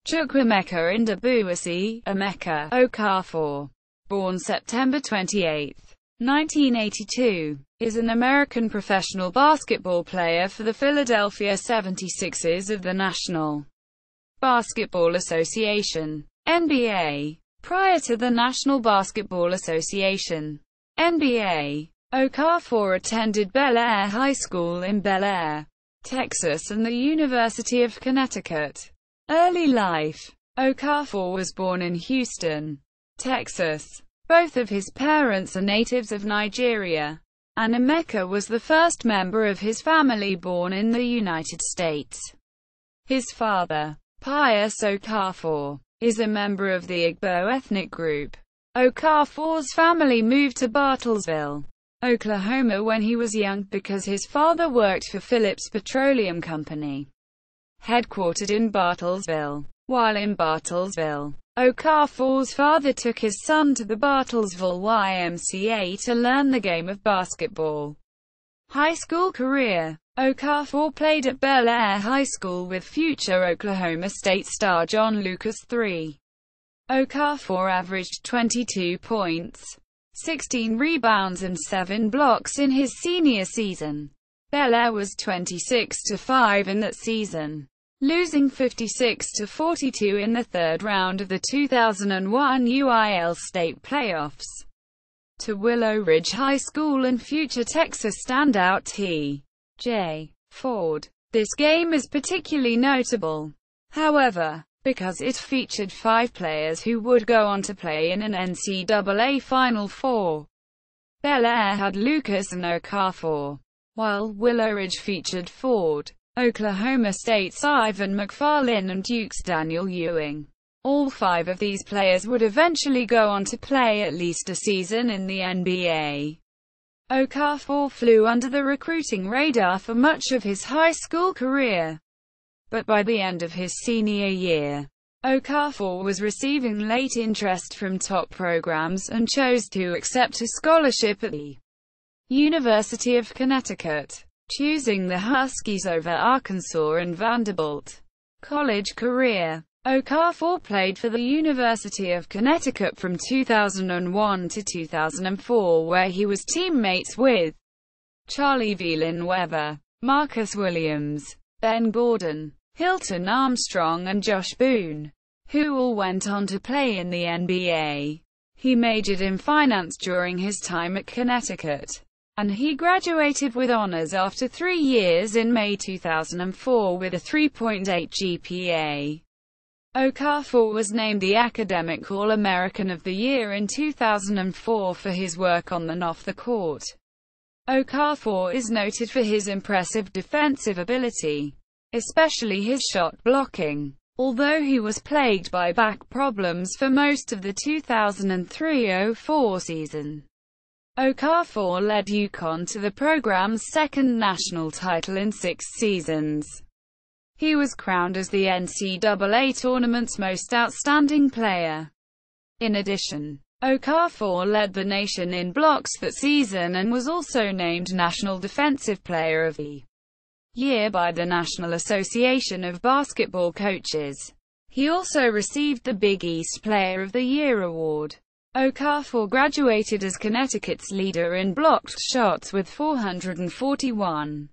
Chukwuemeka Ndubuisi, Emeka, Okafor, born September 28, 1982, is an American professional basketball player for the Philadelphia 76ers of the National Basketball Association (NBA). Prior to the National Basketball Association (NBA), Okafor attended Bellaire High School in Bellaire, Texas and the University of Connecticut. Early life. Okafor was born in Houston, Texas. Both of his parents are natives of Nigeria, and Emeka was the first member of his family born in the United States. His father, Pius Okafor, is a member of the Igbo ethnic group. Okafor's family moved to Bartlesville, Oklahoma when he was young because his father worked for Phillips Petroleum Company, headquartered in Bartlesville. While in Bartlesville, Okafor's father took his son to the Bartlesville YMCA to learn the game of basketball. High school career. Okafor played at Bellaire High School with future Oklahoma State star John Lucas III. Okafor averaged 22 points, 16 rebounds and 7 blocks in his senior season. Bellaire was 26-5 in that season, losing 56-42 in the third round of the 2001 UIL state playoffs to Willow Ridge High School and future Texas standout T.J. Ford. This game is particularly notable, however, because it featured 5 players who would go on to play in an NCAA Final Four. Bellaire had Lucas and Okafor, while Willow Ridge featured Ford, Oklahoma State's Ivan McFarlane and Duke's Daniel Ewing. All 5 of these players would eventually go on to play at least a season in the NBA. Okafor flew under the recruiting radar for much of his high school career, but by the end of his senior year, Okafor was receiving late interest from top programs and chose to accept a scholarship at the University of Connecticut, choosing the Huskies over Arkansas and Vanderbilt. College career. Okafor played for the University of Connecticut from 2001 to 2004, where he was teammates with Charlie Villanueva, Marcus Williams, Ben Gordon, Hilton Armstrong and Josh Boone, who all went on to play in the NBA. He majored in finance during his time at Connecticut, and he graduated with honors after 3 years in May 2004 with a 3.8 GPA. Okafor was named the Academic All-American of the Year in 2004 for his work on and off the court. Okafor is noted for his impressive defensive ability, especially his shot blocking, although he was plagued by back problems for most of the 2003-04 season. Okafor led UConn to the program's second national title in 6 seasons. He was crowned as the NCAA tournament's most outstanding player. In addition, Okafor led the nation in blocks that season and was also named National Defensive Player of the Year by the National Association of Basketball Coaches. He also received the Big East Player of the Year award. Okafor graduated as Connecticut's leader in blocked shots with 441.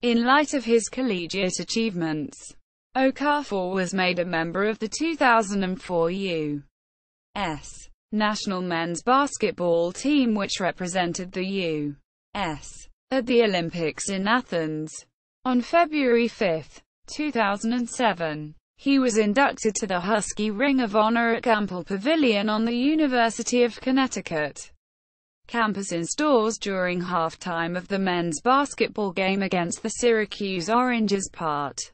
In light of his collegiate achievements, Okafor was made a member of the 2004 U.S. national men's basketball team, which represented the U.S. at the Olympics in Athens. On February 5, 2007, he was inducted to the Husky Ring of Honor at Gamble Pavilion on the University of Connecticut campus indoors during halftime of the men's basketball game against the Syracuse Oranges, part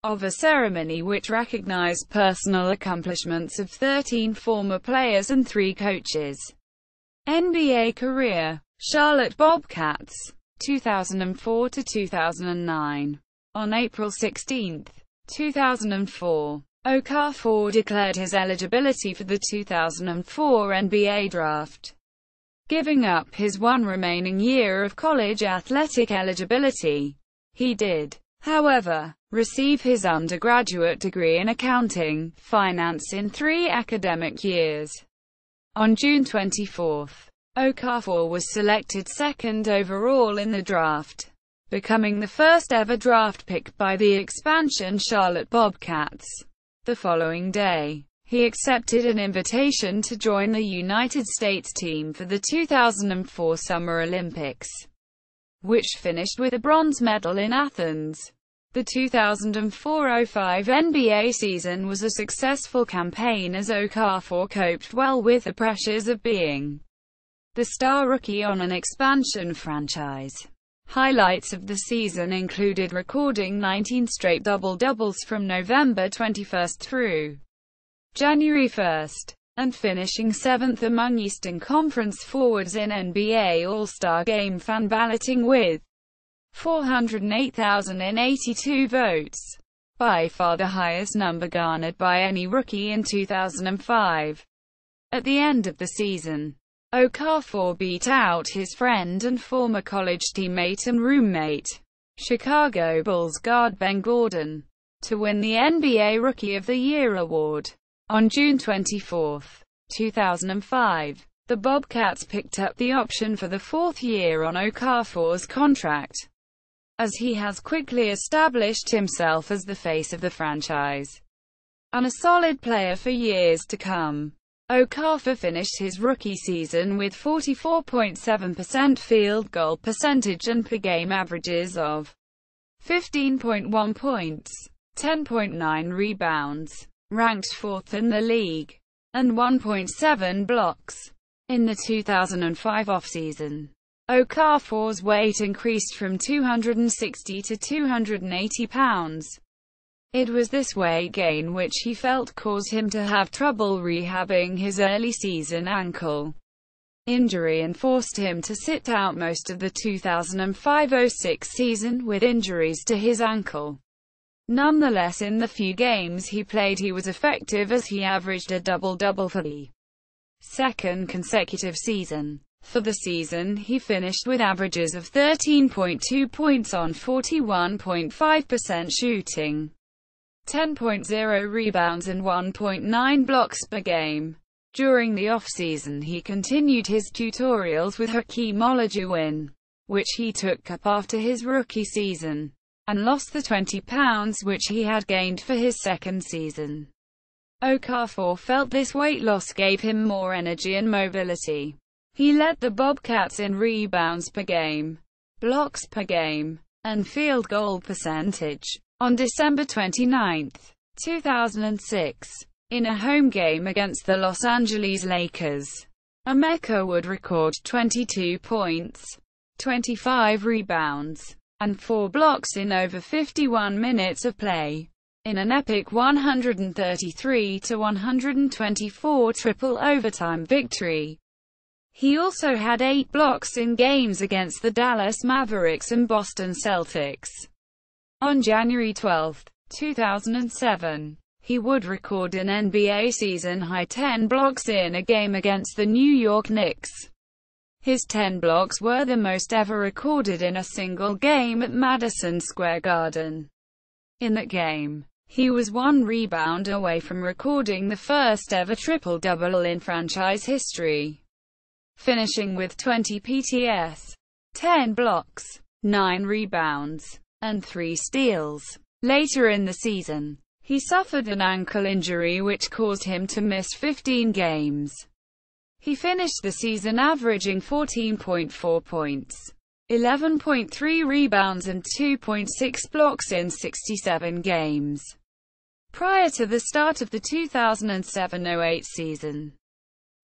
of a ceremony which recognized personal accomplishments of 13 former players and 3 coaches. NBA career. Charlotte Bobcats, 2004 to 2009. On April 16, 2004, Okafor declared his eligibility for the 2004 NBA draft, giving up his one remaining year of college athletic eligibility. He did, however, receive his undergraduate degree in accounting, finance in 3 academic years. On June 24, Okafor was selected second overall in the draft, becoming the first ever draft pick by the expansion Charlotte Bobcats. The following day, he accepted an invitation to join the United States team for the 2004 Summer Olympics, which finished with a bronze medal in Athens. The 2004-05 NBA season was a successful campaign as Okafor coped well with the pressures of being the star rookie on an expansion franchise. Highlights of the season included recording 19 straight double-doubles from November 21 through January 1, and finishing 7th among Eastern Conference forwards in NBA All-Star Game fan balloting with 408,082 votes, by far the highest number garnered by any rookie in 2005. At the end of the season, Okafor beat out his friend and former college teammate and roommate, Chicago Bulls guard Ben Gordon, to win the NBA Rookie of the Year award. On June 24, 2005, the Bobcats picked up the option for the 4th year on Okafor's contract, as he has quickly established himself as the face of the franchise and a solid player for years to come. Okafor finished his rookie season with 44.7% field goal percentage and per-game averages of 15.1 points, 10.9 rebounds, ranked 4th in the league, and 1.7 blocks. In the 2005 offseason, Okafor's weight increased from 260 to 280 pounds. It was this weight gain which he felt caused him to have trouble rehabbing his early season ankle injury and forced him to sit out most of the 2005-06 season with injuries to his ankle. Nonetheless, in the few games he played he was effective as he averaged a double-double for the second consecutive season. For the season, he finished with averages of 13.2 points on 41.5% shooting, 10.0 rebounds and 1.9 blocks per game. During the off-season he continued his tutorials with Hakeem Olajuwon, which he took up after his rookie season, and lost the 20 pounds which he had gained for his second season. Okafor felt this weight loss gave him more energy and mobility. He led the Bobcats in rebounds per game, blocks per game, and field goal percentage. On December 29, 2006, in a home game against the Los Angeles Lakers, Emeka would record 22 points, 25 rebounds, and 4 blocks in over 51 minutes of play, in an epic 133-124 triple overtime victory. He also had 8 blocks in games against the Dallas Mavericks and Boston Celtics. On January 12, 2007, he would record an NBA season-high 10 blocks in a game against the New York Knicks. His 10 blocks were the most ever recorded in a single game at Madison Square Garden. In that game, he was 1 rebound away from recording the first ever triple-double in franchise history, finishing with 20 PTS, 10 blocks, 9 rebounds, and 3 steals. Later in the season, he suffered an ankle injury which caused him to miss 15 games. He finished the season averaging 14.4 points, 11.3 rebounds and 2.6 blocks in 67 games. Prior to the start of the 2007-08 season,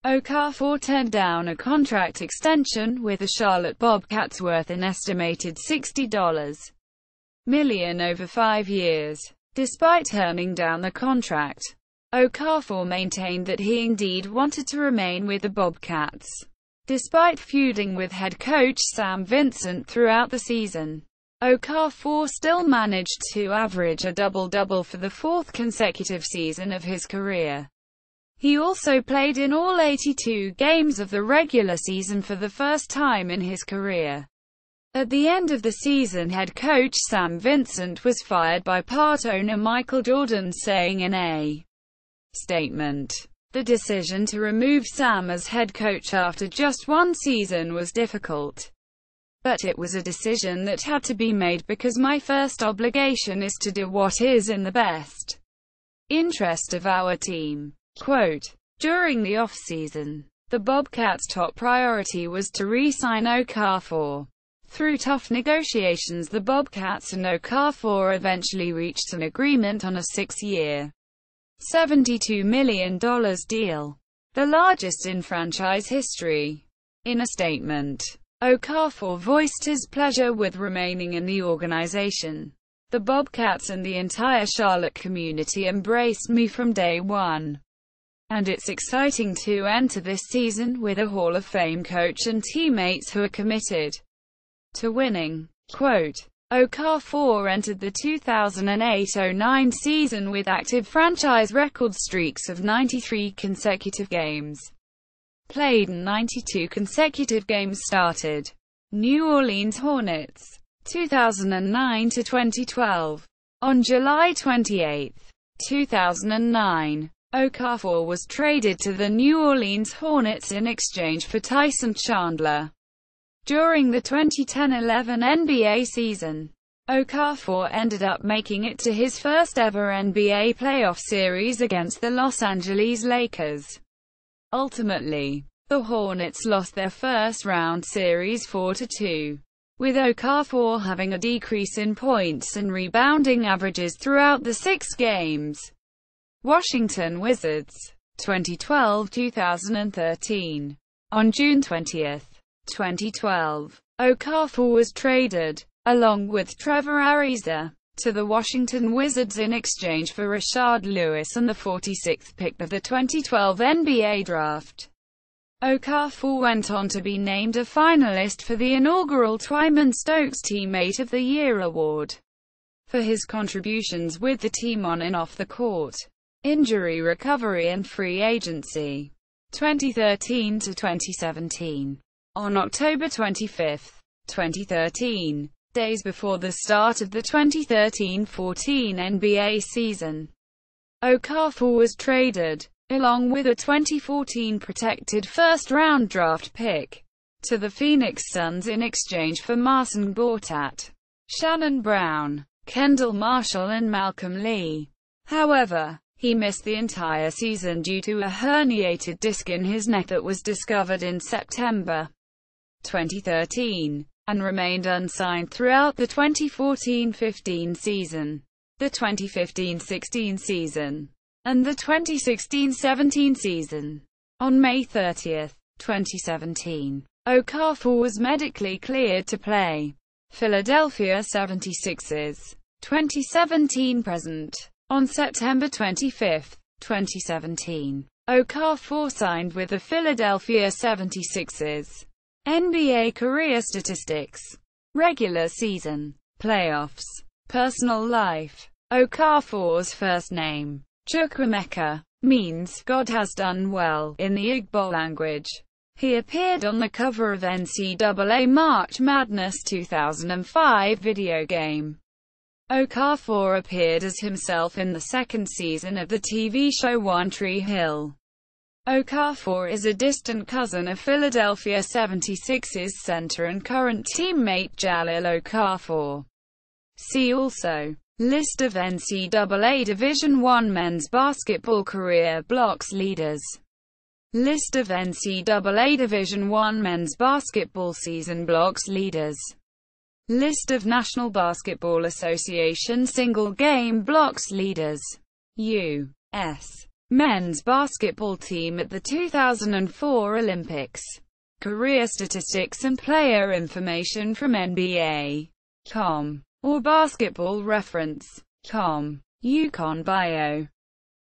Okafor turned down a contract extension with the Charlotte Bobcats worth an estimated $60 million over 5 years. Despite turning down the contract, Okafor maintained that he indeed wanted to remain with the Bobcats. Despite feuding with head coach Sam Vincent throughout the season, Okafor still managed to average a double-double for the 4th consecutive season of his career. He also played in all 82 games of the regular season for the first time in his career. At the end of the season, head coach Sam Vincent was fired by part owner Michael Jordan, saying in a statement, "The decision to remove Sam as head coach after just one season was difficult. But it was a decision that had to be made because my first obligation is to do what is in the best interest of our team." Quote, during the off-season, the Bobcats' top priority was to re-sign Okafor. Through tough negotiations, the Bobcats and Okafor eventually reached an agreement on a 6-year, $72 million deal, the largest in franchise history. In a statement, Okafor voiced his pleasure with remaining in the organization. "The Bobcats and the entire Charlotte community embraced me from day one. And it's exciting to enter this season with a Hall of Fame coach and teammates who are committed to winning." Quote, Okafor entered the 2008-09 season with active franchise record streaks of 93 consecutive games played and 92 consecutive games started. New Orleans Hornets, 2009 to 2012. On July 28, 2009, Okafor was traded to the New Orleans Hornets in exchange for Tyson Chandler. During the 2010-11 NBA season, Okafor ended up making it to his first ever NBA playoff series against the Los Angeles Lakers. Ultimately, the Hornets lost their first-round series 4-2, with Okafor having a decrease in points and rebounding averages throughout the 6 games. Washington Wizards, 2012-2013. On June 20, 2012, Okafor was traded, along with Trevor Ariza, to the Washington Wizards in exchange for Rashard Lewis and the 46th pick of the 2012 NBA Draft. Okafor went on to be named a finalist for the inaugural Twyman Stokes Teammate of the Year award for his contributions with the team on and off the court, injury recovery and free agency. 2013 to 2017. On October 25, 2013, days before the start of the 2013-14 NBA season, Okafor was traded, along with a 2014 protected first-round draft pick, to the Phoenix Suns in exchange for Marcin Gortat, Shannon Brown, Kendall Marshall and Malcolm Lee. However, he missed the entire season due to a herniated disc in his neck that was discovered in September 2013, and remained unsigned throughout the 2014-15 season, the 2015-16 season, and the 2016-17 season. On May 30, 2017, Okafor was medically cleared to play. Philadelphia 76ers, 2017 present. On September 25, 2017, Okafor signed with the Philadelphia 76ers. NBA career statistics. Regular season. Playoffs. Personal life. Okafor's first name, Chukwuemeka, means "God has done well" in the Igbo language. He appeared on the cover of NCAA March Madness 2005 video game. Okafor appeared as himself in the second season of the TV show One Tree Hill. Okafor is a distant cousin of Philadelphia 76ers center and current teammate Jahlil Okafor. See also, List of NCAA Division I men's basketball career blocks leaders. List of NCAA Division I men's basketball season blocks leaders. List of National Basketball Association single game blocks leaders. U.S. men's basketball team at the 2004 Olympics. Career statistics and player information from NBA.com or Basketball Reference.com. UConn bio.